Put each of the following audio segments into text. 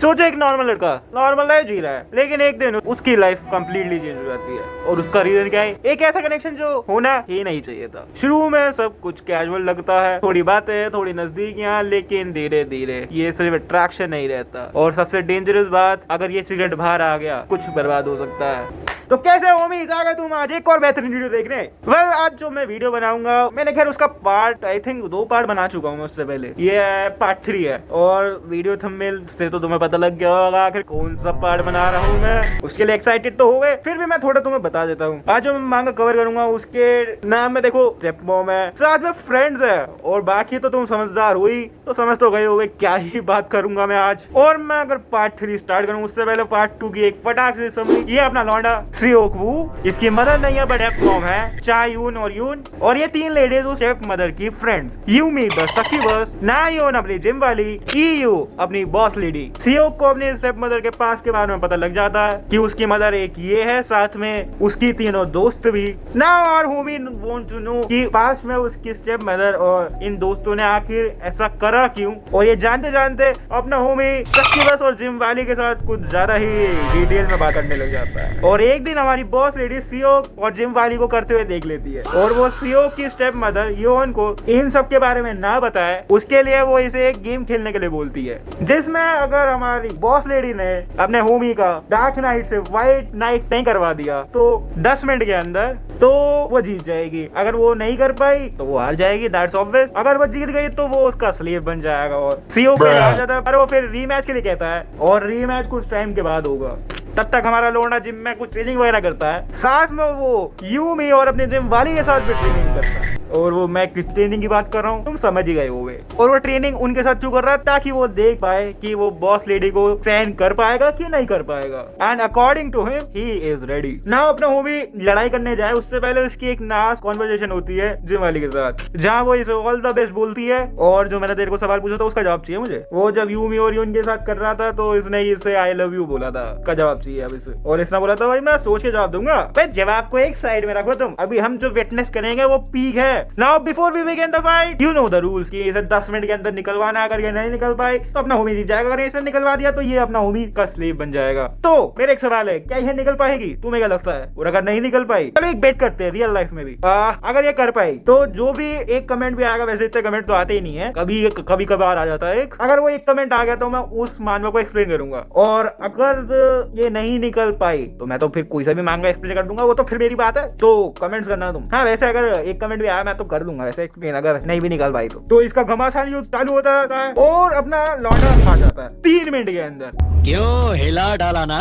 सोचो एक नॉर्मल लड़का नॉर्मल लाइफ जी रहा है, लेकिन एक दिन उसकी लाइफ कंप्लीटली चेंज हो जाती है। और उसका रीजन क्या है? एक ऐसा कनेक्शन जो होना ही नहीं चाहिए था। शुरू में सब कुछ कैजुअल लगता है, थोड़ी बातें, थोड़ी नजदीकियां, लेकिन धीरे धीरे ये सिर्फ अट्रैक्शन नहीं रहता। और सबसे डेंजरस बात, अगर ये सिगरेट बाहर आ गया, कुछ बर्बाद हो सकता है। तो कैसे उम्मीद आ गए तुम आज एक और बेहतरीन वीडियो देखने। वेल, आज जो मैं वीडियो बनाऊंगा, मैंने खैर उसका पार्ट आई थिंक 2 पार्ट बना चुका हूँ उससे पहले। ये पार्ट 3 है और वीडियो थंबनेल से तो तुम्हें पता लग गया होगा आखिर कौन सा पार्ट बना रहा हूँ मैं। उसके लिए एक्साइटेड तो हो गए, फिर भी मैं थोड़ा तुम्हें बता देता हूँ। आज जो मैं मांगा कवर करूंगा उसके नाम में देखो स्टेप मॉम है, साथ में फ्रेंड्स है, और बाकी तो तुम समझदार हुई तो समझ तो गए होगे क्या ही बात करूंगा मैं आज। और मैं अगर पार्ट 3 स्टार्ट करूँ उससे पहले पार्ट 2 की एक फटाक से समझ। ये अपना लौंडा सियोक वू, इसकी मदर नहीं है बट स्टेप मॉम है चा यून और यून, और ये 3 लेडीज उस स्टेप मदर की फ्रेंड्स। यूमी द सखी बस, नायोन अपनी जिम वाली, ईयू अपनी बॉस लेडी। सियोक को अपनी स्टेप मदर के पास के बारे में पता लग जाता है कि उसकी मदर एक ये है, साथ में उसकी 3 दोस्त भी। नाउ और होमी वांट टू नो कि पास में उसकी स्टेप मदर और इन दोस्तों ने आखिर ऐसा करा क्यों। और ये जानते जानते अपना होमी सखी बस और जिम वाली के साथ कुछ ज्यादा ही डिटेल में बात करने लग जाता है। और एक दिन हमारी बॉस लेडी सियोक और जिम वाली को करते हुए देख लेती है, और वो सियोक की स्टेप मदर योन को इन सब के बारे में ना बताए उसके लिए वो इसे एक गेम खेलने के लिए बोलती है, जिसमें अगर हमारी बॉस लेडी ने अपने होमी का डार्क नाइट से व्हाइट नाइट नहीं करवा दिया तो 10 मिनट के अंदर तो वो जीत जाएगी। अगर वो नहीं कर पाई तो वो हार जाएगी, दैट्स ऑब्वियस। अगर वो जीत गई तो वो उसका स्लेव बन जाएगा और सियोक के हार जाता है। पर वो फिर रीमैच के लिए कहता है और रीमैच कुछ टाइम के बाद होगा। तब तक हमारा लोंडा जिम में कुछ ट्रेनिंग वगैरह करता है, साथ में वो यूमी और अपने जिम वाली के साथ भी ट्रेनिंग करता है। और वो मैं किस ट्रेनिंग की बात कर रहा हूँ तुम समझ ही गए होगे। और वो ट्रेनिंग उनके साथ क्यों कर रहा है? ताकि वो देख पाए कि वो बॉस लेडी को सहन कर पाएगा कि नहीं कर पाएगा। And according to him he is ready. Now अपना होमी लड़ाई करने जाए उससे पहले उसकी एक नास कॉन्वर्सेशन होती है जिम वाली के साथ, जहाँ वो इसे ऑल द बेस्ट बोलती है। और जो मैंने तेरे को सवाल पूछा था उसका जवाब चाहिए मुझे। वो जब यूमी और यून के साथ कर रहा था तो इसने इसे आई लव यू बोला था, का जवाब चाहिए अब इसे। और इसने बोला था भाई मैं सोच के जवाब दूंगा। भाई जवाब को एक साइड में रखो तुम, अभी हम जो विटनेस करेंगे वो पीक है। Now before we begin the fight you know the rules कि इसे 10 मिनट के अंदर निकलवाना। अगर ये नहीं निकल पाए तो अपना होमी जीत जाएगा, अगर इसे निकलवा दिया तो ये अपना होमी का स्लेव बन जाएगा। तो मेरा एक सवाल है, क्या ये निकल पाएगी? तुम्हें क्या लगता है? और अगर नहीं निकल पाई चलो एक बेट करते हैं रियल लाइफ में भी। अगर ये कर पाई तो जो भी एक कमेंट भी आएगा, वैसे इतने कमेंट तो आते ही नहीं है, कभी कभार आ जाता है एक, अगर वो एक कमेंट आ गया तो मैं उस मानव को एक्सप्लेन करूंगा। और अगर ये नहीं निकल पाई तो मैं तो फिर कोई सा भी मांगा एक्सप्लेन कर दूंगा, वो तो फिर मेरी बात है। तो कमेंट्स करना तुम। हाँ वैसे अगर एक कमेंट भी आया मैं तो कर दूंगा वैसे एक्सप्लेन, अगर नहीं भी निकल पाई तो इसका घमासान यूज चालू होता है और अपना लौंडा खा जाता है 3 मिनट के अंदर। क्यों हिला डाला ना?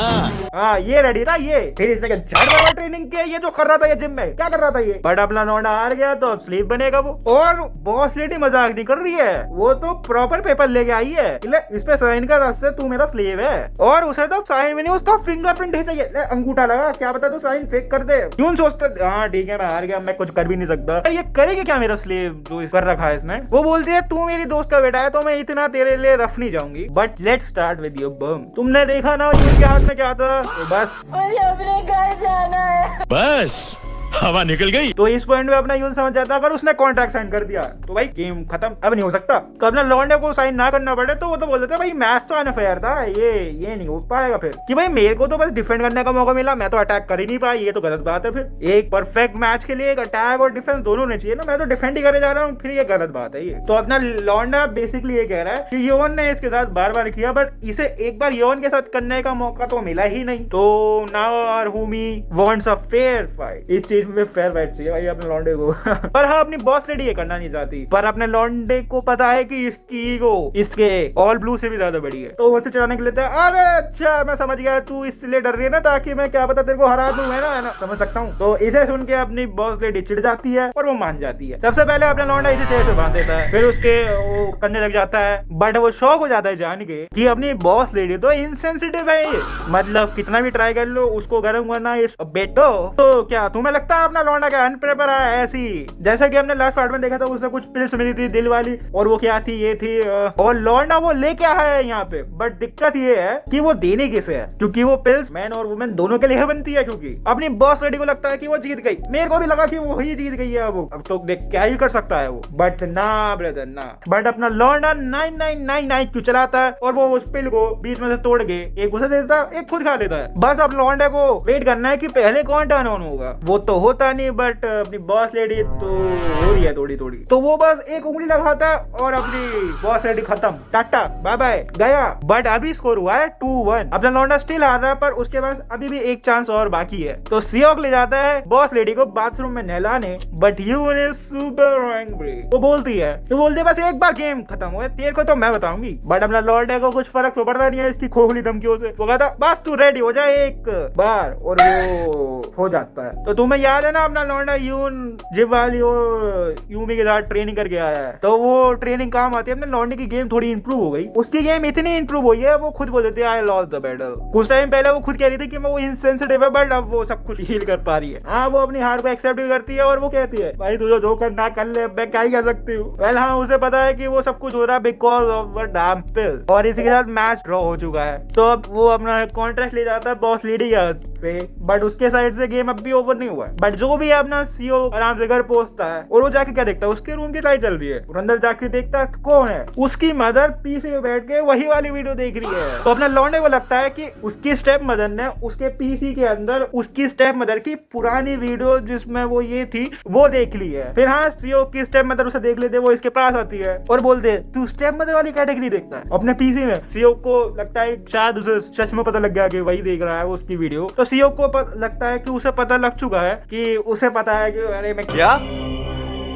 हाँ ये रेडी था ये। फिर इसने झट ट्रेनिंग किया, ये जो कर रहा था ये जिम में क्या कर रहा था ये, बट अपना लौंडा हार गया तो अब स्लीप बनेगा वो। और बॉस लेडी मजाक नहीं कर रही है, वो तो प्रॉपर पेपर लेके आई है, इस पे साइन कर रास्ते तू मेरा स्लेव है। और उसे तो साइन में नहीं उसका फिंगरप्रिंट ही चाहिए। अंगूठा लगा, क्या पता तू साइन फेक कर दे। क्यों सोचता हाँ ठीक है मैं हार गया, मैं कुछ कर भी नहीं सकता। ये करेगी क्या मेरा स्लेव जो कर रखा है इसने? वो बोलती है तू मेरी दोस्त का बेटा है तो मैं इतना तेरे लिए रफ नहीं जाऊंगी, but let's start with your bomb. तुमने देखा ना उनके हाथ में क्या था? तो बस मुझे अपने घर जाना है। बस हवा निकल गई। तो इस पॉइंट में अपना यून समझ जाता है, अगर उसने कॉन्ट्रैक्ट साइन कर दिया तो भाई गेम खत्म, अब नहीं हो सकता। तो अपना लौंडे को साइन ना करना पड़े तो वो तो बोल देते भाई मैच तो अनफेयर था, ये नहीं हो पाएगा। फिर कि भाई मेरे को तो बस डिफेंड करने का मौका मिला, मैं तो अटैक कर ही नहीं पाया, ये तो गलत बात है। फिर एक परफेक्ट मैच के लिए एक अटैक और डिफेंस दोनों होने चाहिए ना, मैं तो डिफेंड ही करे जा रहा हूँ, फिर ये गलत बात है ये। तो अपना लौंडा बेसिकली ये कह रहा है कि योन ने इसके साथ बार बार किया, बट इसे एक बार योन के साथ करने का मौका तो मिला ही नहीं। तो now our homie wants a fair fight. इस चीज में फेयर फाइट भाई अपने लौंडे को पर हाँ अपनी बॉस लेडी ये करना नहीं चाहती, पर अपने लौंडे को पता है कि इसकी ईगो इसके ऑल ब्लू से भी ज्यादा बड़ी है। तो वो उसे चढ़ाने के लिए अरे अच्छा मैं समझ गया तू इसलिए डर रही है ना ताकि मैं क्या पता तेरे को हरा दूं, है ना समझ सकता हूँ। तो इसे सुन के अपनी बॉस लेडी चिढ़ जाती है और वो मान जाती है। सबसे पहले अपना लौंडा इसे चेहरे से बांध देता है, फिर उसके वो करने लग जाता है, बट वो शौक हो जाता है जान के कि अपनी बॉस लेडी तो इनसेंसिटिव है, मतलब कितना भी ट्राई कर लो उसको गर्म करना बेटो। तो क्या तुम्हें लगता लगता है अपना लौंडा क्या अनप्रिपेयर है ऐसी, जैसा कि हमने लास्ट पार्ट में देखा था उसे कुछ पिल्स मिली थी दिल वाली, और वो क्या थी, ये थी, और लौंडा वो ले क्या है यहाँ पे। बट दिक्कत ये है कि वो देने किसे है, क्योंकि वो पिल्स मैन और वुमेन दोनों के लिए बनती है, क्योंकि अपनी बॉस लेडी को लगता है कि वो जीत गई, मेरे को भी लगा कि वो ही जीत गई है वो, अब तो देख क्या ही कर सकता है वो, बट ना ब्रदर ना। बट अपना लौंडा 9999 क्यों चलाता है, और वो उस पिल को बीच में से तोड़ के एक उसे देता है एक खुद खा लेता है। बस अब लौंडे को वेट करना है कि पहले कौन टर्न ऑन होगा, वो तो होता नहीं, बट अपनी बॉस लेडी तो हो रही है थोड़ी थोड़ी, तो वो बस एक उंगली लगाता है और अपनी बॉस लेडी खत्म, टाटा बाय बाय गया। बट अभी स्कोर हुआ है 2-1, अपना लौंडा स्टिल हार रहा है, पर उसके पास अभी भी एक चांस और बाकी है। तो सियोक ले जाता है बॉस लेडी को बाथरूम में नहलाने, बट यून इज सुपर एंग्री। वो बोलती है बस एक बार गेम खत्म हुआ, तेरे को तो मैं बताऊंगी। बट अपना लौंडे को कुछ फर्क तो पड़ता नहीं है इसकी खोखली धमकियों से, वो कहता बस तू रेडी हो जाए एक बार, और वो हो जाता है। तो तुम्हें याद है ना अपना लौंडा यून जिम वाली और यूमी के साथ ट्रेनिंग करके आया है, तो वो ट्रेनिंग काम आती है। अपने लौंडे की गेम थोड़ी इंप्रूव हो गई, उसकी गेम इतनी इंप्रूव हुई है वो खुद बोल देती है आई लॉस्ट द बैटल। कुछ टाइम पहले वो खुद कह रही थी कि मैं वो इनसेंसिटिव है, बट अब वो सब कुछ हील कर पा रही है। हाँ वो अपनी हार को एक्सेप्ट भी करती है, और वो कहती है भाई तुझे जो करना कर ले, मैं क्या ही कर सकती हूँ। वेल हाँ उसे पता है कि वो सब कुछ हो रहा है बिकॉज ऑफ अ डैम पिल, और इसी के साथ मैच ड्रॉ हो चुका है। तो अब वो अपना कॉन्ट्रैक्ट ले जाता है बॉस लेडी से, बट उसके साइड से गेम अब भी ओवर नहीं हुआ है। बट जो भी अपना सीओ आराम से घर पहुंचता है, और वो जाके क्या देखता है, उसके रूम की लाइट चल रही है, और अंदर जाके देखता है कौन है, उसकी मदर पीछे में बैठ के वही वाली वीडियो देख रही है। तो अपने लौंडे को लगता है कि उसकी स्टेप मदर ने उसके पीसी के अंदर उसकी स्टेप मदर की पुरानी वीडियो जिसमें वो ये थी वो देख ली है। फिर हाँ सीओ की स्टेप मदर उसे देख लेते, वो इसके पास आती है और बोलते तू स्टेप मदर वाली कैटेगरी देखता है अपने पीसी में। सीओ को लगता है शायद उसे सच में पता लग गया कि वही देख रहा है उसकी वीडियो। तो सीओ को लगता है कि उसे पता लग चुका है, कि उसे पता है कि अरे मैं क्या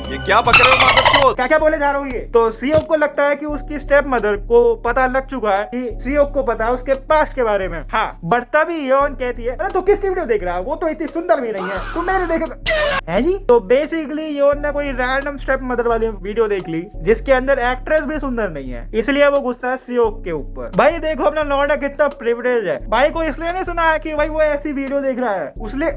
ये क्या बक रहे हो मादरचोद? क्या बोले जा रहा हूँ ये। तो सीओ को लगता है कि उसकी स्टेप मदर को पता लग चुका है कि सीओ को पता है उसके पास्ट के बारे में। हाँ बट तभी योन कहती है अरे तू किसकी वीडियो देख रहा है, वो तो इतनी सुंदर भी नहीं है, तू मेरे देखेगा है जी। तो बेसिकली योन ने कोई रैंडम स्टेप मदर वाली वीडियो देख ली जिसके अंदर एक्ट्रेस भी सुंदर नहीं है, इसलिए वो गुस्सा है सीओ के ऊपर। भाई देखो अपना लौंडा कितना प्रिविलेज है, भाई को इसलिए नहीं सुना है कि भाई वो ऐसी वीडियो देख रहा है,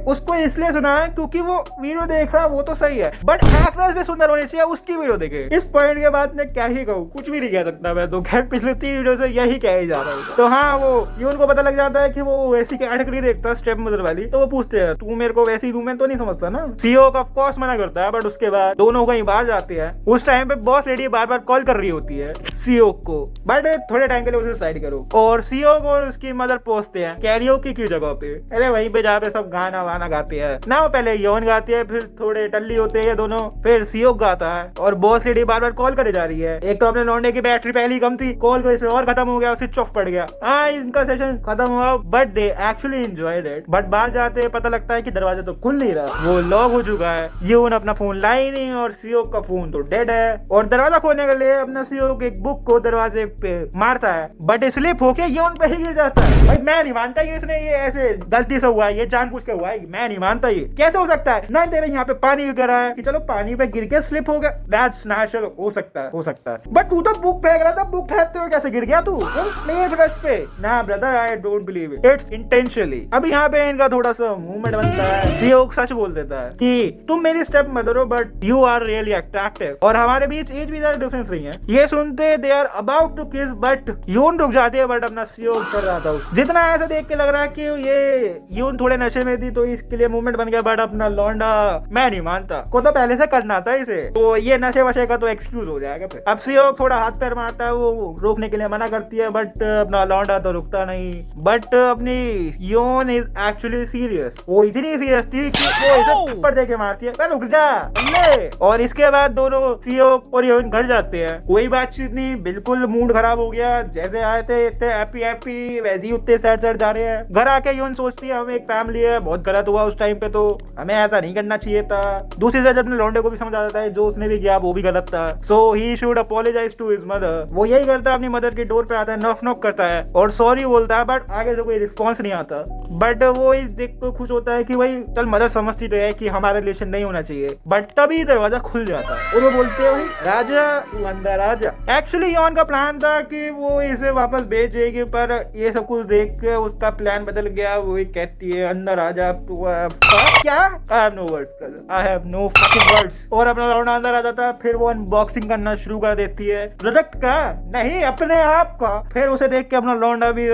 उसको इसलिए सुना है क्योंकि वो वीडियो देख रहा है वो तो सही है, बट एक्ट्रेस सुंदर होनी चाहिए उसकी वीडियो देखे। इस पॉइंट के बाद मैं क्या ही कहूँ, कुछ भी नहीं कह सकता मैं तो। खैर पिछले 3 वीडियो से यही कह ही जा रहा हूँ। तो हाँ वो यून को पता लग जाता है कि वो वैसी कैटेगरी देखता है स्टेप मदर वाली, तो वो पूछते हैं तू मेरे को वैसी वूमेन तो नहीं समझता ना। सीओ ऑफ कोर्स मना करता है, बट उसके बाद दोनों कहीं बाहर जाते हैं। उस टाइम पे बॉस लेडी बार बार कॉल कर रही होती है सीओ को, बट थोड़े टाइम के लिए उसे साइड करो। और सीओ को और उसकी मदर पहुंचते हैं कैरियोकी की जगह पे, अरे वहीं पे जहाँ पे सब गाना वाना गाते हैं ना। वो पहले योन गाती है, फिर थोड़े टल्ली होते हैं दोनों, फिर सीओ गाता है, और बॉस लेडी बार बार कॉल करे जा रही है। एक तो अपने लौंडे की बैटरी पहले ही कम थी, कॉल को इसे और खत्म हो गया, स्विच ऑफ पड़ गया। हाँ इनका सेशन खत्म हुआ, but they actually enjoyed it. But बाहर जाते पता लगता है कि दरवाजा तो खुल नहीं रहा, वो लॉक हो चुका है। यून अपना फोन ला ही नहीं, और सीओ का फोन तो डेड है। और दरवाजा खोलने के लिए अपना सीओ की एक बुक को दरवाजे पे मारता है, बट स्लिप होके यून पे ही गिर जाता है। भाई मैं नहीं मानता ये इसने ये ऐसे गलती से हुआ है, ये जानबूझ के हुआ है, मैं नहीं मानता ये कैसे हो सकता है। ना तेरे यहाँ पे पानी गिर रहा है कि चलो पानी पे गिर के स्लिप हो गया, दैट्स नेचुरल, हो सकता है। बट तू तो बुक फेंक रहा था, बुक फेंकते हुए कैसे गिर गया तू प्लेट ब्रश पे? ना brother I don't believe it, it's intentionally. अब यहाँ पे इनका थोड़ा सा मूवमेंट बनता है। सीओ सच बोल देता है कि तुम मेरी स्टेप मदर हो, but you are really attractive, और हमारे बीच एज भी ज्यादा डिफरेंस नहीं है। ये सुनते दे आर अबाउट टू किस, बट यून रुक जाती है, बट अपना सीओ कर रहा था। जितना ऐसा देख के लग रहा है कि ये यून थोड़े नशे में थी तो इसके लिए मूवमेंट बन गया, बट अपना लौंडा मैं नहीं मानता, को तो पहले से करना था इसे, तो ये नशे वशे का तो एक्सक्यूज हो जाएगा फिर। अब सीओ थोड़ा हाथ पैर मारता है, वो रोकने के लिए मना करती है, बट अपना लौंडा तो रुकता नहीं। बट अपनी योन इज एक्चुअली सीरियस, वो इतनी सीरियस थी कि वो इसे थप्पड़ देके मारती है, रुक जा ले। और इसके बाद दोनों सीओ और योन घर जाते हैं, कोई बातचीत नहीं, बिल्कुल मूड खराब हो गया। जैसे आए थे इतने हैप्पी वैसे ही उतने सैड जा रहे हैं। घर आके योन सोचती है हम एक फैमिली है, बहुत गलत हुआ उस टाइम पे, तो हमें ऐसा नहीं करना चाहिए था। दूसरी तरफ अपने लौंडे को भी समझा देता है जो उसने भी किया वो भी गलत था, so he should apologise to his mother. वो यही करता है, अपनी मदर की डोर पे आता है, नॉक नॉक करता है और सॉरी बोलता है, बट आगे से कोई रिस्पॉन्स नहीं आता। बट वो इस देख को खुश होता है कि भाई चल मदर समझती तो है कि हमारा रिलेशन नहीं होना चाहिए, बट तभी दरवाजा खुल जाता है और वो बोलते हैं भाई राजा तू अंदर आजा। एक्चुअली यॉन का प्लान था कि वो इसे वापस भेज देगी, पर ये सब कुछ देख के उसका प्लान बदल गया। वो ही कहती है अंदर आजा तू क्या, I have no words, I have no fucking words. और अपना लौंडा अंदर आ जाता है। फिर वो अनबॉक्सिंग करना शुरू कर देती है प्रोडक्ट का, नहीं अपने आप का। फिर उसे देख के अपना लौंडा भी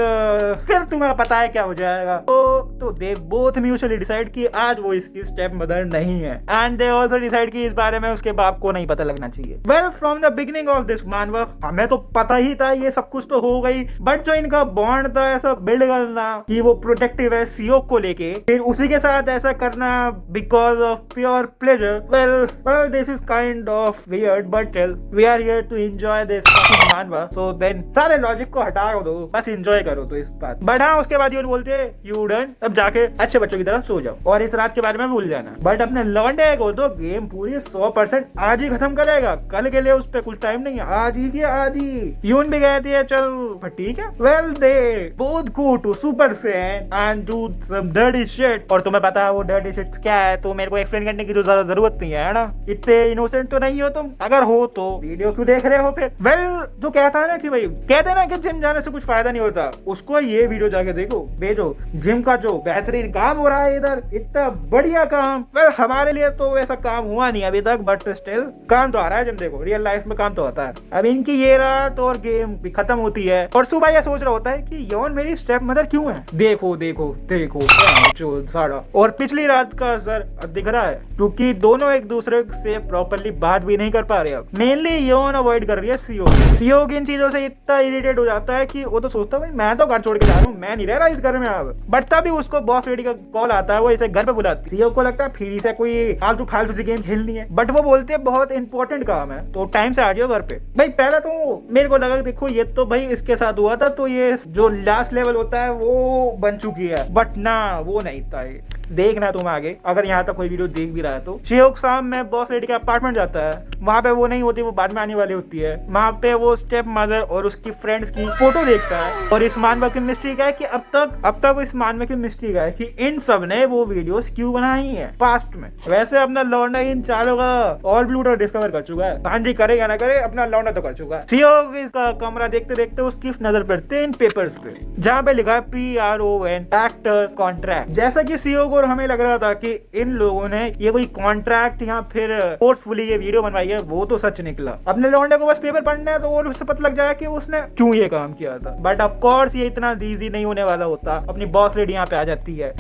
फिर तुम्हें पता है क्या हो जाएगा। तो दे बोथ म्यूचुअली डिसाइड कि आज वो इसकी स्टेप मदर नहीं है, एंड दे आल्सो डिसाइड कि इस बारे में उसके बाप को नहीं पता लगना चाहिए। Well from the beginning of this मानवा हमें तो पता ही था ये सब कुछ तो हो गई, बट जो इनका बॉन्ड था ऐसा बिल्ड करना कि वो प्रोटेक्टिव है सियोक को लेके, फिर उसी के साथ ऐसा करना because of pure pleasure, well this is kind of weird, but we are here to enjoy this मानवा। सो देन सारे लॉजिक को हटा दो, बस एंजॉय करो तो इस बात। बट हाँ उसके बाद ये बोलते हैं यू डन, अब जाके अच्छे बच्चों की तरह सो जाओ और इस रात के बारे में भूल जाना। बट अपने लौंडे को तो गेम पूरी 100% आज ही खत्म करेगा, कल के लिए उस पर कुछ टाइम नहीं है, आज ही की आज ही। यून भी कहती है चल ठीक है। Well they both go to super san and do some dirty shit. और तुम्हें पता है वो डर्टी शिट क्या है, तो मेरे को एक्सप्लेन करने की तो ज्यादा जरूरत नहीं है ना, इतने इनोसेंट तो नहीं हो तुम, अगर हो तो वीडियो क्यों देख रहे हो फिर। वेल जो कहता है ना कि भाई कहते हैं ना कि जिम जाने से कुछ फायदा नहीं होता, उसको ये वीडियो जाके देखो, भेजो जिम का जो बेहतरीन काम हो रहा है इधर, इतना बढ़िया काम। वेल हमारे लिए तो ऐसा काम हुआ नहीं अभी तक, बट स्टिल काम तो आ रहा है। जिम देखो रियल लाइफ में काम तो होता है। अब इनकी ये रात और गेम भी खत्म होती है और सुबह यह सोच रहा होता है कि यौन मेरी स्टेप मदर क्यों है। देखो देखो देखो सारा और पिछली रात का असर दिख रहा है, क्योंकि दोनों एक दूसरे से प्रॉपरली बात भी नहीं कर पा रहे। अब मेनली यौन अवॉइड कर रही है सियोक इन चीजों से इतना इरिटेट हो जाता है कि वो तो सोचता है मैं तो घर छोड़ के जा रहा हूँ, मैं नहीं रह रहा इस घर में अब। बट तभी उसको बॉस लेडी का कॉल आता है, वो इसे घर पे बुलाती है। सियोक को लगता है फिर इसे कोई फालतू सी गेम खेलनी है, बट वो बोलते हैं बहुत इंपॉर्टेंट काम है तो टाइम से आ जाओ घर पे। भाई पहला तो मेरे को लगा देखो ये तो भाई इसके साथ हुआ था, तो ये जो लास्ट लेवल होता है वो बन चुकी है, बट ना वो नहीं था। ये देखना तुम आगे, अगर यहाँ तक कोई वीडियो देख भी रहा है तो। सियोक शाम में बॉस लेडी के अपार्टमेंट जाता है, वहाँ पे वो नहीं होती, वो बाद में आने वाली होती है। वहाँ पे वो स्टेप मदर और उसकी फ्रेंड्स की फोटो देखता है और इस मानवा की मिस्ट्री का है कि अब तक इस मानवा की मिस्ट्री का है कि इन सब ने वो वीडियोस क्यों बनाई है पास्ट में। वैसे अपना लौंडा इन चारों का ऑल ब्लूटर डिस्कवर कर चुका है, हाँ जी करे या ना करे अपना लौंडा तो कर चुका है। सियोक इसका कमरा देखते देखते उसकी नजर पड़ते इन पेपर्स पे, जहाँ पे लिखा है PRON एक्टर कॉन्ट्रैक्ट। जैसा कि सियोक और हमें लग रहा था कि इन लोगों ने ये कोई कॉन्ट्रैक्ट या फिर फोर्सफुली ये वीडियो बनवाई है, वो तो सच निकला। अपने लौंडे को बस पेपर पढ़ना है तो और उससे पता लग जाए कि उसने क्यों ये काम किया था। बट ऑफ कोर्स ये इतना इजी नहीं होने वाला होता। अपनी बॉस लेडी यहाँ पे आ जाती है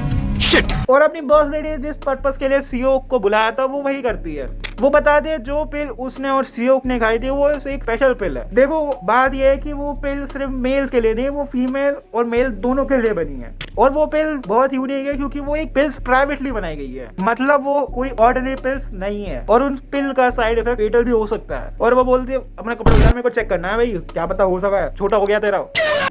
और अपनी बॉस लेडी जिस पर्पस के लिए सियोक को बुलाया था वो वही करती है। वो बता दे जो पिल उसने और सियोक ने खाई थी वो एक स्पेशल पिल है। देखो बात ये है कि वो पिल सिर्फ मेल के लिए नहीं, वो फीमेल और मेल दोनों के लिए बनी है और वो पिल बहुत यूनिक है क्योंकि वो एक पिल्स प्राइवेटली बनाई गई है, मतलब वो कोई ऑर्डिनरी पिल्स नहीं है और उन पिल का साइड इफेक्ट फेटल भी हो सकता है। और वो बोलती है अपना कपड़ा उतार, मेरे को चेक करना है भाई, क्या पता हो सका है छोटा हो गया तेरा।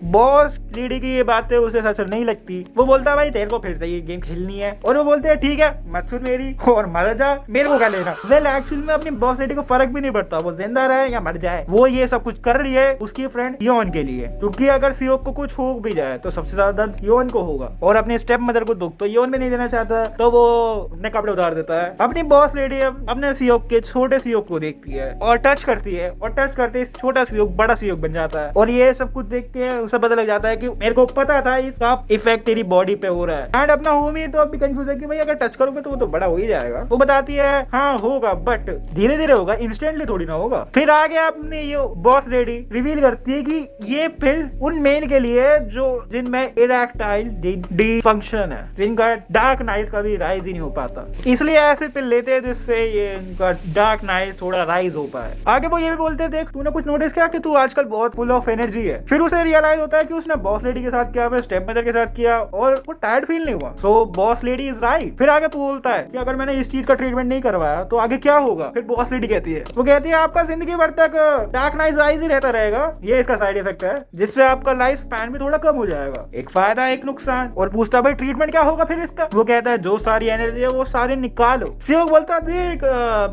बॉस लेडी की ये बातें उसे सच नहीं लगती। वो बोलता है भाई तेरे को फिर से ये गेम खेलनी है और वो बोलते हैं ठीक है मत सुन मेरी और मर जा, मेरे को क्या लेना। वेल एक्चुअली में अपनी बॉस लेडी को फर्क भी नहीं पड़ता वो जिंदा रहे या मर जाए, वो ये सब कुछ कर रही है उसकी फ्रेंड योन के लिए, क्योंकि अगर सियोक को कुछ हो भी जाए तो सबसे ज्यादा दर्द योन को होगा और अपने स्टेप मदर को दुख तो योन भी नहीं देना चाहता, तो वो अपने कपड़े उतार देता है। अपनी बॉस लेडी अपने सियोक के छोटे सियोक को देखती है और टच करती है और टच करते छोटा सियोक बड़ा सियोक बन जाता है और ये सब कुछ देख के उसे पता लग जाता है कि मेरे को पता था इसका इफेक्ट तेरी बॉडी पे हो रहा है। एंड अपना होमी तो अभी कंफ्यूज है कि भाई अगर टच करोगे तो वो तो बड़ा हो ही जाएगा। वो बताती है हाँ होगा बट धीरे धीरे होगा, इंस्टेंटली थोड़ी ना होगा। फिर आगे अपनी ये बॉस लेडी रिवील करती है कि ये पिल उन मेल के लिए जो जिनमें इरेक्टाइल डिफंक्शन है, जिनका डार्क नाइट्स का भी राइज ही नहीं हो पाता, इसलिए ऐसे पिल लेते हैं जिससे ये इनका डार्क नाइट थोड़ा राइज हो पाए। आगे वो ये भी बोलते देख तूने कुछ नोटिस किया कि तू आजकल बहुत फुल ऑफ एनर्जी है। फिर उसे रियलाइज होता है कि उसने बॉस लेडी के साथ किया, फिर स्टेप मदर के साथ किया और वो टायर्ड फील नहीं हुआ। So boss lady is right. फिर आगे बोलता है कि अगर मैंने इस चीज का ट्रीटमेंट नहीं करवाया तो आगे क्या क्या होगा? फिर बॉस लेडी कहती है, वो कहती है आपका जिंदगी भर तक डार्क नाइट राइज ही रहता रहेगा, ये इसका साइड इफेक्ट है, जिससे आपका लाइफ स्पैन भी थोड़ा कम हो जाएगा। एक फायदा एक नुकसान। और पूछता भाई ट्रीटमेंट क्या होगा फिर इसका? वो कहता है जो सारी एनर्जी है वो सारी निकालो। सियोक बोलता देख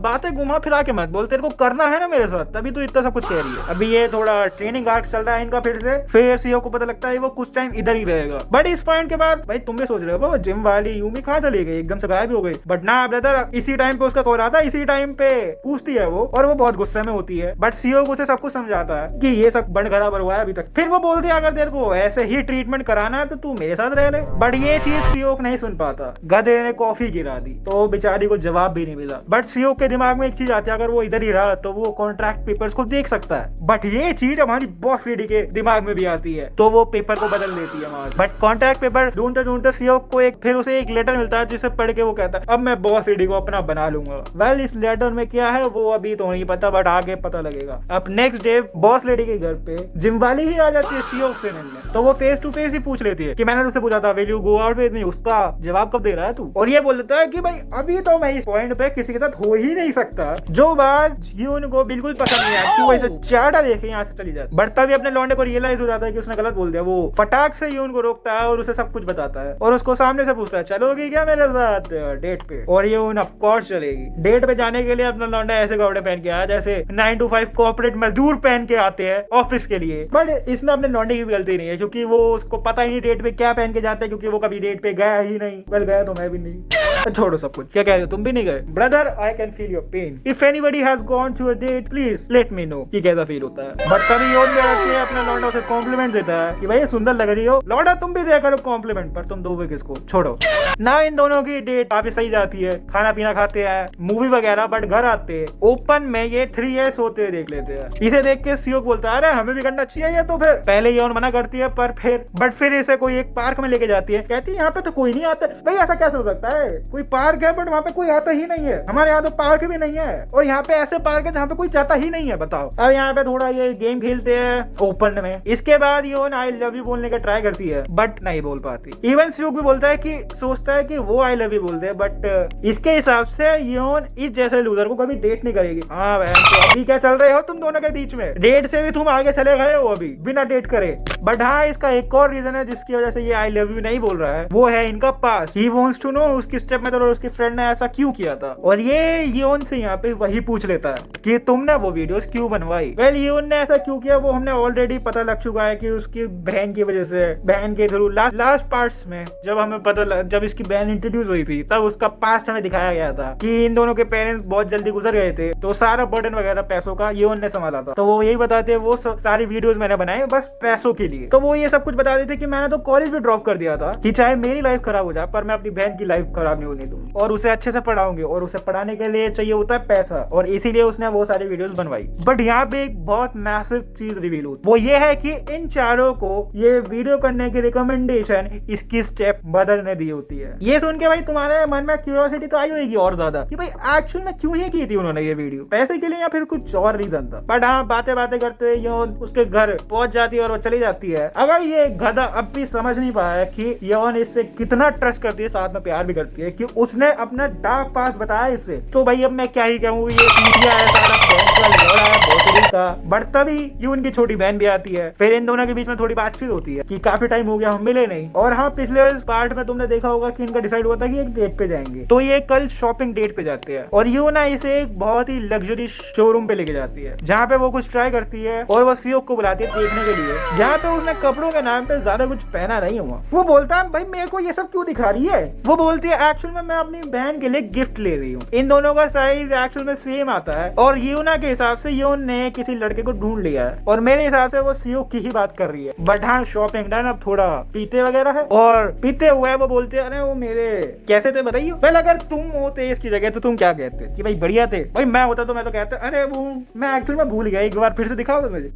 बातें घुमा फिरा के मत बोल, तेरे को करना है ना मेरे साथ, तभी तो इतना सब कुछ कह रही है। अभी ये थोड़ा ट्रेनिंग आर्क चल रहा है इनका फिर से। फिर सियोक को पता लगता है वो कुछ टाइम इधर ही रहेगा। बट इस पॉइंट के बाद भाई तुम भी सोच रहे हो जिम वाली यूमी कहाँ चली गई, एकदम से गायब हो गई। बट ना ब्रदर, इसी टाइम पे उसका कॉल आता है, इसी टाइम पे पूछती है वो, और वो बहुत गुस्से में होती है। बट सियोक उसे सब कुछ समझाता है कि ये सब बड़ बराबर हुआ है अभी तक। फिर वो बोलती है अगर तेरे को ऐसे ही ट्रीटमेंट कराना है तो तू मेरे साथ रह ले। बट ये चीज सियोक नहीं सुन पाता, गधे ने कॉफी गिरा दी तो बेचारी को जवाब भी नहीं मिला। बट सियोक के दिमाग में एक चीज आती है, अगर वो इधर ही रहा तो वो कॉन्ट्रैक्ट पेपर्स को देख सकता है। बट ये चीज हमारी बॉस लेडी के दिमाग में भी आती है, तो वो पेपर को बदल देती है हमारी। बट कॉन्ट्रैक्ट पेपर ढूंढते ढूंढते सियोक को फिर उसे एक लेटर मिलता है, जिसे पढ़ के वो कहता है अब मैं बॉस लेडी को अपना बना लूंगा। वेल इस लेटर में क्या है वो अभी तो नहीं पता, बट आगे पता लगेगा। अब नेक्स्ट डे बॉस लेडी के घर पे जिम वाली ही आ जाती है सियोक से मिलने। तो वो फेस टू फेस ही पूछ लेती है कि मैंने तुझसे पूछा था will you go out with me, उसका जवाब कब दे रहा है तू? और ये बोल देता है कि भाई अभी तो मैं इस पॉइंट पे किसी के साथ हो ही नहीं सकता, जो बात यून को बिल्कुल पसंद नहीं आती। वो ऐसे चाटा देखे यहाँ से चली जाती। बट तभी अपने लौंडे को रियलाइज हो जाता है कि उसने गलत बोल दिया। वो फटाक से यून को रोकता है और उसे सब कुछ बताता है, और उसको सामने से पूछता है चलोगी क्या मेरे साथ डेट पे? और यून ऑफ कोर्स चलेगी। डेट पे जाने के लिए अपना लौंडा ऐसे कपड़े पहन के आया जैसे 9 to 5 कॉर्पोरेट मजदूर पहन के आते हैं ऑफिस के लिए। बट इसमें अपने लौंडे की भी गलती नहीं है, क्योंकि वो उसको पता ही नहीं डेट पे क्या पहन के जाते हैं, क्योंकि वो कभी डेट पे गया ही नहीं। वेल गया तो मैं भी नहीं, छोड़ो सब कुछ। क्या कह रहे हो, तुम भी नहीं गए? Brother I can feel your pain, if anybody has gone to a date please let me know कि कैसा फील होता है। बट तभी योन में अपना लौंडा उसे कॉम्प्लीमेंट देता है कि भाई सुंदर लग रही हो। लौंडा तुम भी दिया करो कॉम्प्लीमेंट, पर तुम दोगे किसको? छोड़ो ना। इन दोनों की डेट काफी सही जाती है, खाना पीना खाते हैं, मूवी वगैरह। बट घर आते हैं ओपन में ये 3 years होते देख लेते हैं। इसे देख के सियोक बोलता है अरे हमें भी करना चाहिए। तो फिर पहले योन मना करती है, पर फिर इसे कोई एक पार्क में लेके जाती है। कहती है यहाँ पे तो कोई नहीं आता। भाई ऐसा कैसे हो सकता है, कोई पार्क है बट वहाँ पे कोई आता ही नहीं है। हमारे यहाँ तो पार्क भी नहीं है, और यहाँ पे ऐसे पार्क है जहाँ पे कोई जाता ही नहीं है। बताओ। अब यहाँ पे थोड़ा ये गेम खेलते हैं ओपन में। इसके बाद योन आई लव यू बोलने का ट्राई करती है, बट नहीं बोल पाती। इवन सियोक भी बोलता है कि सोचता है कि वो आई लव यू बोल दे, बट इसके हिसाब से योन इस जैसे लूजर को कभी डेट नहीं करेगी। हाँ बहन, तो अभी क्या चल रहे हो तुम दोनों के बीच में? डेट से भी तुम आगे चले गए हो अभी बिना डेट करे। बट हाँ, इसका एक और रीजन है जिसकी वजह से ये आई लव यू नहीं बोल रहा है, वो है इनका पास। ही वांट्स टू नो उसकी स्टेप मेथड और उसकी फ्रेंड ने ऐसा क्यों किया था। और ये योन से यहाँ पे वही पूछ लेता है कि तुमने वो वीडियोस क्यों बनवाई। वेल योन ने ऐसा क्यों किया वो हमने ऑलरेडी पता लग चुका है कि उसकी बहन की वजह से, बहन के थ्रू लास्ट पार्ट्स में जब हमें पता जब इसकी बहन इंट्रोड्यूस हुई थी तब उसका पास्ट हमें दिखाया गया था कि इन दोनों के पेरेंट्स बहुत जल्दी गुजर गए थे, तो सारा बर्डन वगैरह पैसों का योन ने संभाला था। तो वो यही बताते वो सारी वीडियोस मैंने बनाई बस पैसों के लिए। तो वो ये सब कुछ बता देते कि मैंने तो कॉलेज भी ड्रॉप कर दिया था कि चाहे मेरी लाइफ खराब हो जाए पर मैं अपनी बहन की लाइफ खराब नहीं होने दूंगी, और उसे अच्छे से पढ़ाऊंगी, और उसे पढ़ाने के लिए चाहिए होता है पैसा, और इसीलिए उसने वो सारी वीडियोस बनवाई। बट यहाँ पे एक बहुत मैसिव चीज रिवील होती, वो ये है कि इन चारों को ये वीडियो करने की रिकमेंडेशन इसकी स्टेप मदर ने दी होती है। ये सुन के भाई तुम्हारे मन में क्यूरियोसिटी तो आई होगी और ज्यादा कि भाई एक्चुअल में क्यों ही की थी उन्होंने ये वीडियो, पैसे के लिए या फिर कुछ और रीजन था। बट हाँ, बातें बातें करते योन उसके घर पहुंच जाती है और वो चली जाती है। अगर ये गधा अब भी समझ नहीं पाया कि योन इससे कितना ट्रस्ट करती है, साथ में प्यार भी करती है, कि उसने अपना डार्क पास्ट बताया इससे, तो भाई अब मैं क्या ही कहूँ, ये चूतिया है, सारा लौड़ा है भोसड़ी का। बट तभी यून की छोटी बहन भी आती है। फिर इन दोनों के बीच में थोड़ी बातचीत होती है कि काफी टाइम हो गया हम मिले नहीं। और हाँ, पिछले पार्ट में तुमने देखा होगा कि इनका डिसाइड हुआ था कि एक डेट पे जाएंगे, तो ये कल शॉपिंग डेट पे जाते हैं। और यून इसे एक बहुत ही लग्जरी शोरूम पे लेके जाती है, जहाँ पे वो कुछ ट्राई करती है और वो सियोक को बुलाती है देखने के लिए, जहाँ पे उसने कपड़ों के नाम पे ज्यादा कुछ पहना नहीं हुआ। वो बोलता है भाई मेरे को ये सब क्यों दिखा रही है। वो बोलती है एक्चुअल में मैं अपनी बहन के लिए गिफ्ट ले रही हूँ। इन दोनों का साइज एक्चुअल में सेम आता है, और यूना के हिसाब से यून ने किसी लड़के को ढूंढ लिया है, और मेरे हिसाब से वो सियोक की ही बात कर रही है। बट हाँ, शॉपिंग डन, अब थोड़ा पीते वगैरह है, और पीते हुए वो बोलते हैं अरे वो मेरे कैसे थे बताइए। पहले अगर तुम होते इसकी जगह तो तुम क्या कहते कि भाई बढ़िया थे। भाई मैं होता तो मैं तो कहता अरे वो मैं एक्चुअल में भूल गया, एक बार फिर से दिखाओ तो मुझे।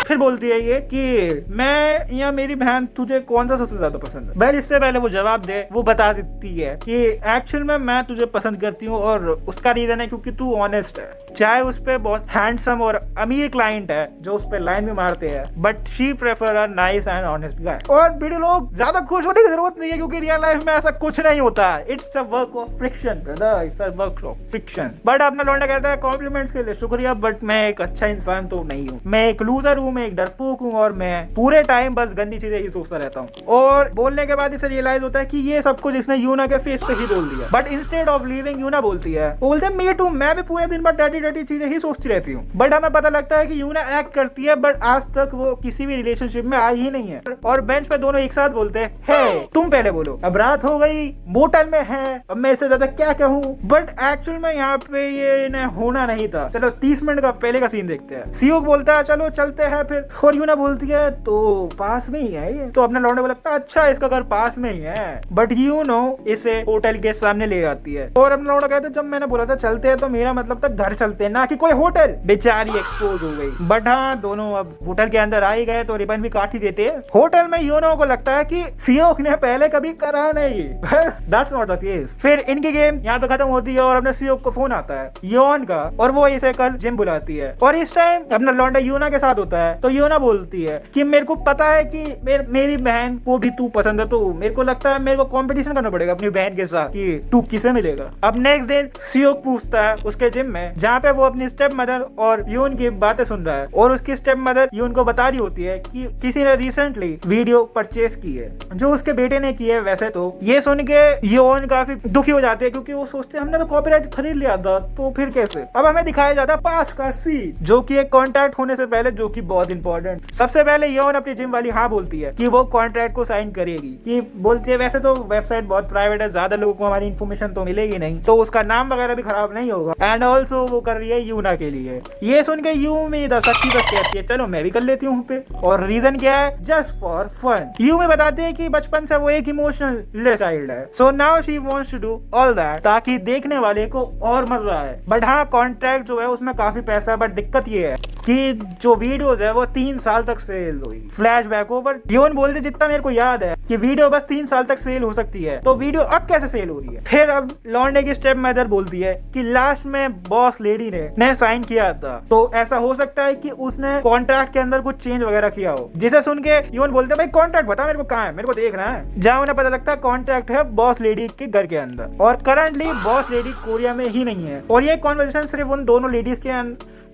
फिर बोलती है ये कि मैं या मेरी बहन तुझे कौन सा सबसे ज्यादा पसंद है। भाई इससे पहले वो जवाब दे, वो बता देती है कि एक्चुअल में मैं तुझे पसंद करती हूँ, और उसका रीजन है क्योंकि तू ऑनेस्ट है। चाहे उस पे बहुत हैंडसम और अमीर क्लाइंट है जो उस पर लाइन भी मारते हैं, but she prefer a nice and honest guy. और वीडियो लोग ज्यादा खुश होने की जरूरत नहीं है क्योंकि रियल लाइफ में ऐसा कुछ नहीं होता है। It's a work of friction brother, it's a work of friction. But अपना लौंडा कहता है कॉम्प्लीमेंट्स के लिए शुक्रिया, बट मैं एक अच्छा इंसान तो नहीं हूँ, मैं एक लूजर हूँ, मैं एक डरपोक हूँ और मैं पूरे टाइम बस गंदी चीजें ही सोचता रहता हूँ। और बोलने के बाद इसे रियलाइज होता है कि ये सब कुछ इसने यूना के फेस पे ही बोल दिया। बट इंस्टेड ऑफ लीविंग यूना बोलती है, बोलते मी टू, मैं भी पूरे दिन भर डर्टी डर्टी चीजें ही सोचती रहती हूँ। बट हमें पता लगता है कि यूना एक्ट करती है बट आज तक वो किसी भी रिलेशनशिप में आई ही नहीं है। और बेंच पे दोनों एक साथ बोलते हैं हे तुम पहले बोलो, अब रात हो गई, मोटल में है, अब मैं इससे ज्यादा क्या कहूँ। बट एक्चुअल में यहाँ पे ये न होना नहीं था। चलो 30 मिनट का पहले का सीन देखते हैं। सियोक बोलता है चलो चलते हैं फिर, और यूना बोलती है तो पास में ही है ये। तो अपने लौंडे को लगता है अच्छा इसका घर पास में ही है, बट यू नो इसे होटल के सामने ले जाती है। और अपना लौंडा कहता है जब मैंने बोला था चलते हैं तो मेरा मतलब था घर चलते हैं, ना कि कोई होटल। बेचारी एक्सपोज हो गई। बट हाँ दोनों अब होटल के अंदर आ ही गए तो रिबन भी काट ही देते हैं। होटल में यूनो को लगता है कि सियोक ने पहले कभी करा नहीं। That's not the case. फिर इनकी गेम यहाँ पे खत्म होती है और अपने सियोक को फोन आता है योन का, और वो इसे कल जिम बुलाती है। और इस टाइम अपना लौंडा यूना के साथ होता है। तो यूना बोलती है कि मेरे को पता है कि मेरी बहन को भी तू पसंद है, तो मेरे को लगता है मेरे को कंपटीशन करना पड़ेगा अपनी बहन के साथ कि तू किसे मिलेगा। अब नेक्स्ट डे सियोक पूछता है उसके जिम में, जहाँ पे वो अपनी स्टेप मदर और यून की बातें सुन रहा है। और उसकी स्टेप मदर यून को बता रही होती है कि किसी ने रिसेंटली वीडियो परचेज की है जो उसके बेटे ने की है। वैसे तो ये सुन के यून काफी दुखी हो जाते हैं क्योंकि वो सोचते हैं हमने तो कॉपीराइट खरीद लिया था, तो फिर कैसे। अब हमें दिखाया जाता है 5 का सीन, जो कि एक कॉन्ट्रैक्ट होने से पहले, जो कि बहुत इंपॉर्टेंट। सबसे पहले योन अपनी जिम वाली हाँ बोलती है कि वो कॉन्ट्रैक्ट को साइन करेगी। कि बोलती है वैसे तो वेबसाइट बहुत प्राइवेट है, ज्यादा लोगों को हमारी इन्फॉर्मेशन तो मिलेगी नहीं, तो उसका नाम वगैरह भी खराब नहीं होगा। एंड ऑल्सो वो कर रही है यूना के लिए। ये सुन के यूमी सच्ची बस कहती है चलो मैं भी कर लेती हूँ पे। और रीजन क्या है, जस्ट फॉर फन। यूमी बताते हैं कि बचपन से वो एक इमोशनल चाइल्ड है, so now she wants to do all that ताकि देखने वाले को और मजा आए। बट हाँ कॉन्ट्रैक्ट जो है उसमें काफी पैसा है, बट दिक्कत ये है कि जो वीडियोस है वो 3 साल तक सेल हुई। फ्लैशबैक ओवर यून बोलते जितना मेरे को याद है कि वीडियो बस 3 साल तक सेल हो सकती है, तो वीडियो अब कैसे सेल हो रही है। फिर अब लौंडे की स्टेप मदर बोलती है कि लास्ट में बॉस लेडी ने साइन किया था, तो ऐसा हो सकता है कि उसने कॉन्ट्रैक्ट के अंदर कुछ चेंज वगैरह किया हो। जिसे सुन के यून बोलते भाई कॉन्ट्रैक्ट बता मेरे को कहाँ है, मेरे को देखना है। जहाँ उन्हें पता लगता है कॉन्ट्रैक्ट है बॉस लेडी के घर के अंदर, और करंटली बॉस लेडी कोरिया में ही नहीं है। और ये कॉन्वर्सेशन सिर्फ उन दोनों लेडीज के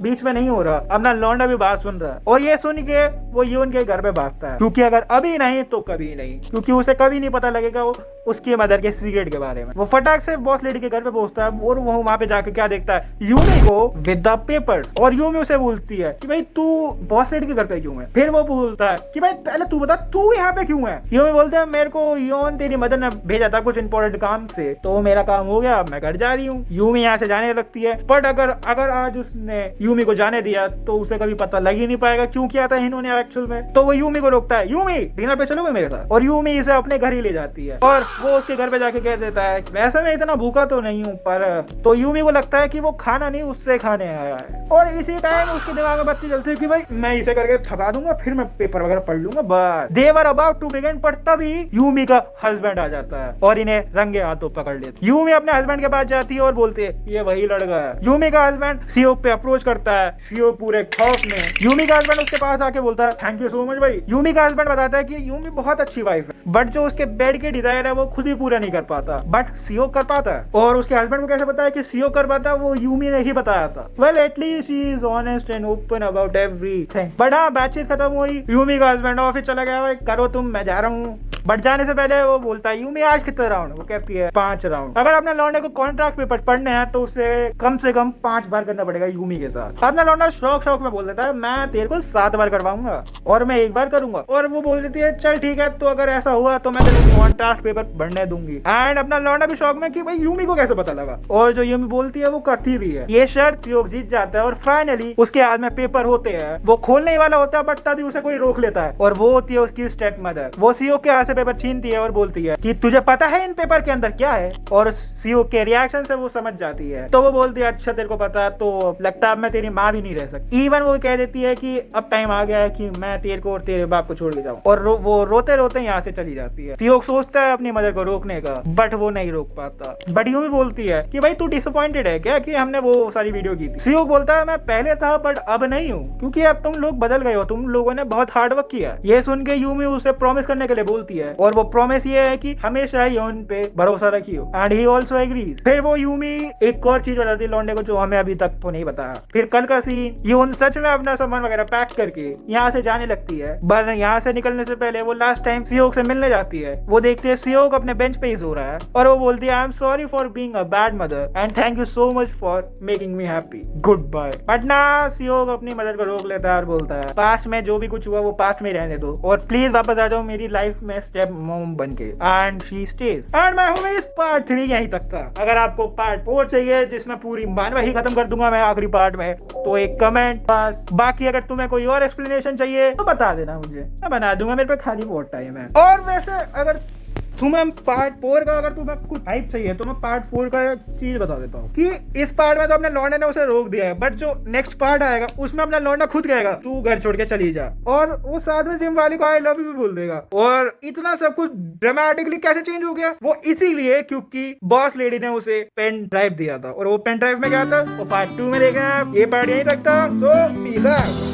बीच में नहीं हो रहा, अपना लौंडा भी बात सुन रहा है। और ये सुन के वो यून के घर पे भागता है क्योंकि अगर अभी नहीं तो कभी नहीं, क्योंकि उसे कभी नहीं पता लगेगा उसकी मदर के सीक्रेट के बारे में। वो फटाक से बॉस लेडी के घर पे पहुंचता है और वो वहां पे जाके क्या देखता है, यूमी को विद द पेपर्स। और यूमी उसे बोलती है कि भाई तू बॉस लेडी के घर पे क्यों है। फिर वो बोलता है कि भाई पहले तू बता तू यहाँ पे क्यों है। यूमी बोलते हैं मेरे को योन तेरी मदर ने भेजा था कुछ इंपॉर्टेंट काम से, तो मेरा काम हो गया, मैं घर जा रही हूँ। यूमी यहाँ से जाने लगती है, बट अगर आज उसने यूमी को जाने दिया तो उसे कभी पता लग ही नहीं पाएगा क्यों किया था इन्होंने एक्चुअल में। तो वो यूमी को रोकता है, यूमी डिनर पे चलोगे मेरे साथ। और यूमी इसे अपने घर ही ले जाती है और वो उसके घर पे जाके कह देता है वैसे मैं इतना भूखा तो नहीं हूँ, पर तो यूमी को लगता है कि वो खाना नहीं उससे खाने आया है। और इसी टाइम उसके दिमाग में बत्ती जलती है कि भाई मैं इसे करके थका दूंगा, फिर मैं पेपर वगैरह पढ़ लूंगा। बस दे वर अबाउट टू बिगिन, पर तभी यूमी का हस्बैंड आ जाता है और इन्हें रंगे हाथों पकड़ लेता है। यूमी अपने हस्बैंड के पास जाती है और बोलती है ये वही लड़का है। यूमी का हस्बैंड सियोक पे अप्रोच करता है, सियोक पूरे खौफ में। यूमी का हस्बैंड उसके पास आके बोलता है थैंक यू सो मच भाई। यूमी का हस्बैंड बताता है कि यूमी बहुत अच्छी वाइफ है, बट जो उसके बेड के डिजायर है वो खुद ही पूरा नहीं कर पाता, बट सियोक कर पाता है। और उसके हस्बैंड को कैसे पता है कि सियोक कर पाता है, वो यूमी ने ही बताया था। Well at least she is honest and open about everything. But हाँ बातचीत खत्म हुई, यूमी का हस्बैंड ऑफिस चला गया, भाई करो तुम मैं जा रहा हूँ। बट जाने से पहले वो बोलता है यूमी आज कितने राउंड, वो कहती है 5 राउंड। अगर अपने लौंडे को कॉन्ट्रैक्ट पेपर पढ़ने हैं तो उसे कम से कम 5 बार करना पड़ेगा यूमी के साथ। अपना लौंडा शौक में बोल देता है मैं तेरे को 7 बार करवाऊंगा और मैं 1 बार करूंगा। और वो बोल देती है चल ठीक है, तो अगर ऐसा हुआ तो मैं तेरे को कॉन्ट्रैक्ट पेपर पढ़ने दूंगी। एंड अपना लौंडा भी शौक में कि भाई यूमी को कैसे पता लगा, और जो यूमी बोलती है वो करती भी है। ये शर्त योग जीत जाता है और फाइनली उसके हाथ में पेपर होते हैं। वो खोलने वाला होता है बट तभी उसे कोई रोक लेता है और वो होती है उसकी स्टेप मदर। वो सियोक के हाथ से पेपर छीनती है और बोलती है कि तुझे पता है इन पेपर के अंदर क्या है, और सीओ के रिएक्शन से वो समझ जाती है। तो वो बोलती है अच्छा तेरे को पता, तो लगता है अब मैं तेरी माँ भी नहीं रह सकती। इवन वो कह देती है कि अब टाइम आ गया है कि मैं तेरे को और तेरे बाप को छोड़ के जाऊं, और वो रोते रोते यहाँ से चली जाती है। सीओ सोचता है अपनी मदर को रोकने का, बट वो नहीं रोक पाता। बट यूं भी बोलती है कि भाई तू डिसअपॉइंटेड है क्या कि हमने वो सारी वीडियो की थी। सीओ बोलता है मैं पहले था बट अब नहीं हूँ, क्योंकि अब तुम लोग बदल गए हो, तुम लोगों ने बहुत हार्ड वर्क किया। ये सुन के यूमी उसे प्रॉमिस करने के लिए बोलती है, और वो प्रॉमिस ये है कि हमेशा ही उन पे भरोसा रखियो, एंड ही ऑल्सो एग्रीज। फिर वो यूमी एक और चीज बताती है लौंडे को जो हमें अभी तक तो नहीं बताया। फिर कल का सीन, यून सच में अपना सामान वगैरह पैक करके यहाँ से जाने लगती है। बट यहाँ से निकलने से पहले वो लास्ट टाइम सीओ से मिलने जाती है। वो देखती है सीओ अपने बेंच पे ही सो रहा है, और वो बोलती है I am sorry for being a bad mother and thank you so much for making me happy, good bye. But ना सीओ अपनी मदर को रोक लेता है और बोलता है पास्ट में जो भी कुछ हुआ वो पास्ट में रहने दो, और प्लीज वापस आ जाओ मेरी लाइफ में स्टेप मॉम बन के। And she stage. एंड मैं हूँ इस पार्ट 3 यहीं तक था। अगर आपको पार्ट 4 चाहिए जिसमें पूरी मानवही खत्म कर दूंगा मैं आखिरी पार्ट में, तो एक कमेंट पास। बाकी अगर तुम्हें कोई और एक्सप्लेनेशन चाहिए तो बता देना मुझे, मैं बना दूंगा, मेरे पे खाली बहुत टाइम है। और वैसे अगर तुम्हें पार्ट 4 का अगर तुम्हें कुछ हाइप चाहिए तो मैं पार्ट 4 का एक चीज बता देता हूँ कि इस पार्ट में तो अपने लौंडे ने उसे रोक दिया है, बट जो नेक्स्ट पार्ट आएगा उसमें अपना लौंडा खुद कहेगा तू घर छोड़ के चली जा, और वो साथ में जिम वाली को आई लव यू भी बोल देगा। और इतना सब कुछ ड्रामेटिकली कैसे चेंज हो गया, वो इसीलिए क्योंकि बॉस लेडी ने उसे पेन ड्राइव दिया था, और वो पेन ड्राइव में क्या था वो पार्ट 2 में देखना है। ये पार्ट यहीं तक था, तो पीस आउट।